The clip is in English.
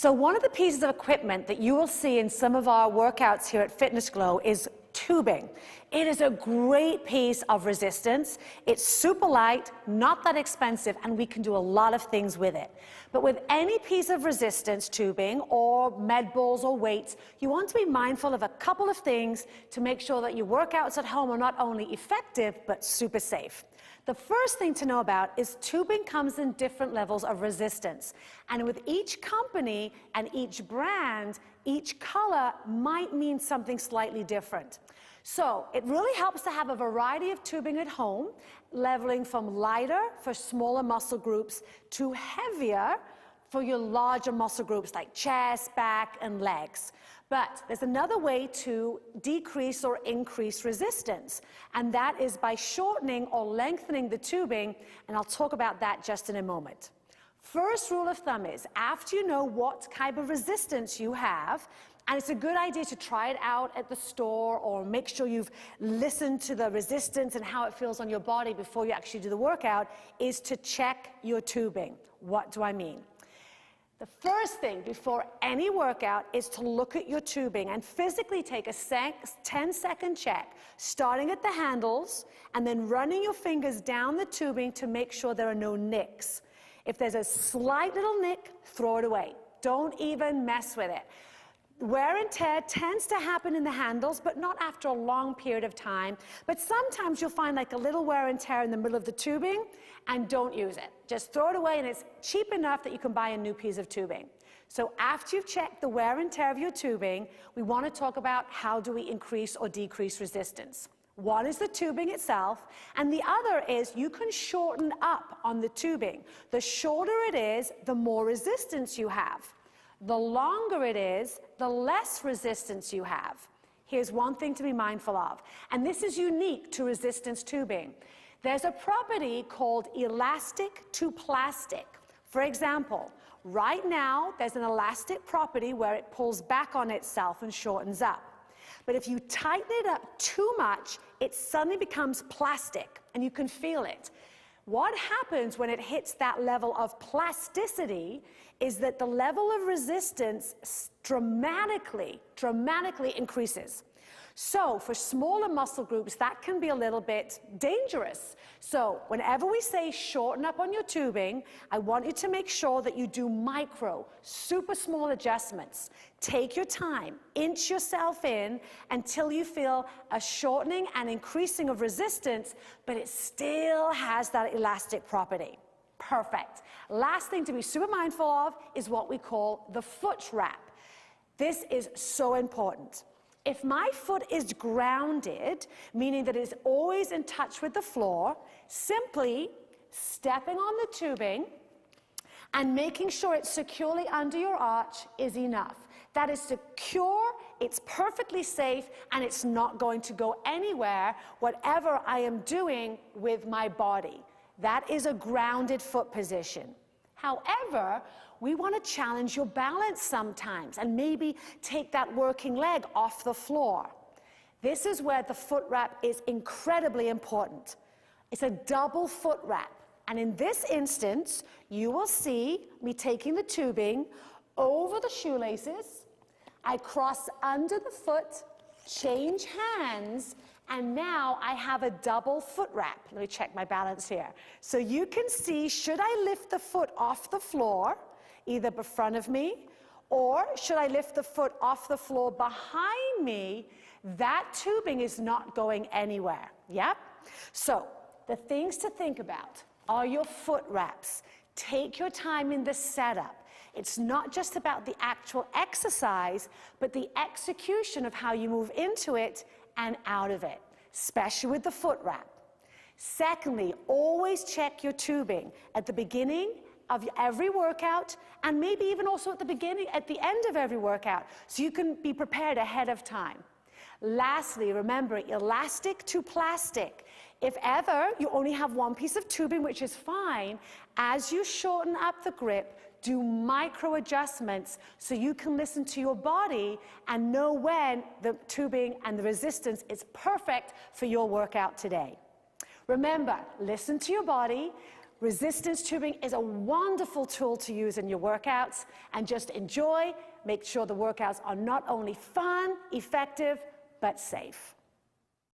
So one of the pieces of equipment that you will see in some of our workouts here at FitnessGlo is tubing. It is a great piece of resistance. It's super light, not that expensive, and we can do a lot of things with it. But with any piece of resistance tubing or med balls or weights, you want to be mindful of a couple of things to make sure that your workouts at home are not only effective, but super safe. The first thing to know about is tubing comes in different levels of resistance. And with each company and each brand, each color might mean something slightly different. So it really helps to have a variety of tubing at home, leveling from lighter for smaller muscle groups to heavier for your larger muscle groups like chest, back, and legs. But there's another way to decrease or increase resistance, and that is by shortening or lengthening the tubing, and I'll talk about that just in a moment. First rule of thumb is, after you know what type of resistance you have, and it's a good idea to try it out at the store or make sure you've listened to the resistance and how it feels on your body before you actually do the workout, is to check your tubing. What do I mean? The first thing before any workout is to look at your tubing and physically take a 10-second check, starting at the handles and then running your fingers down the tubing to make sure there are no nicks. If there's a slight little nick, throw it away. Don't even mess with it. Wear and tear tends to happen in the handles, but not after a long period of time. But sometimes you'll find like a little wear and tear in the middle of the tubing, and don't use it. Just throw it away, and it's cheap enough that you can buy a new piece of tubing. So after you've checked the wear and tear of your tubing, we want to talk about how do we increase or decrease resistance. One is the tubing itself, and the other is you can shorten up on the tubing. The shorter it is, the more resistance you have. The longer it is, the less resistance you have. Here's one thing to be mindful of, and this is unique to resistance tubing. There's a property called elastic to plastic. For example, right now, there's an elastic property where it pulls back on itself and shortens up. But if you tighten it up too much, it suddenly becomes plastic, and you can feel it. What happens when it hits that level of plasticity is that the level of resistance dramatically increases. So for smaller muscle groups, that can be a little bit dangerous. So whenever we say shorten up on your tubing, I want you to make sure that you do micro, super small adjustments. Take your time, inch yourself in until you feel a shortening and increasing of resistance, but it still has that elastic property. Perfect. Last thing to be super mindful of is what we call the foot wrap. This is so important. If my foot is grounded, meaning that it's always in touch with the floor, simply stepping on the tubing and making sure it's securely under your arch is enough. That is secure, it's perfectly safe, and it's not going to go anywhere, whatever I am doing with my body. That is a grounded foot position. However, we want to challenge your balance sometimes and maybe take that working leg off the floor. This is where the foot wrap is incredibly important. It's a double foot wrap. And in this instance, you will see me taking the tubing over the shoelaces. I cross under the foot, change hands, and now I have a double foot wrap. Let me check my balance here. So you can see, should I lift the foot off the floor, either in front of me, or should I lift the foot off the floor behind me, that tubing is not going anywhere. Yep? So the things to think about are your foot wraps. Take your time in the setup. It's not just about the actual exercise, but the execution of how you move into it and out of it, especially with the foot wrap. Secondly, always check your tubing at the beginning of every workout, and maybe even also at the end of every workout, so you can be prepared ahead of time. Lastly, remember, elastic to plastic. If ever you only have one piece of tubing, which is fine, as you shorten up the grip, do micro adjustments so you can listen to your body and know when the tubing and the resistance is perfect for your workout today. Remember, listen to your body, Resistance tubing is a wonderful tool to use in your workouts, and just enjoy. Make sure the workouts are not only fun, effective, but safe.